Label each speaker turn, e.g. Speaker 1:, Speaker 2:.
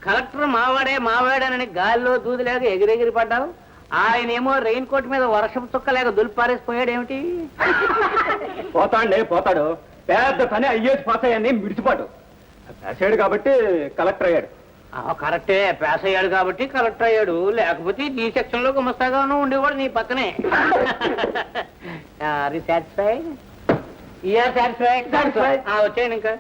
Speaker 1: Collector మావాడేనని గాల్లో దూదిలేక ఎగిరెగిరి పడ్డావు. ఆయనేమో రెయిన్ కోట్ మీద వర్షం చుక్కలేక దులిపారేసిపోయాడు. ఏమిటి?
Speaker 2: పోతాడు పెద్ద పని అయ్యేసి పాస్ అయ్యాన్ని మిడిచిపాటు రాశాడు కాబట్టి కలెక్టర్ అయ్యాడు.
Speaker 1: కరెక్టే, పాస్ అయ్యాడు కాబట్టి కలెక్టర్ అయ్యాడు. లేకపోతే నీ సెక్షన్ లో గుమస్తాగాను ఉండేవాడు నీ పక్కనే. సాటిస్ఫైడ్? వచ్చేయండి ఇంకా.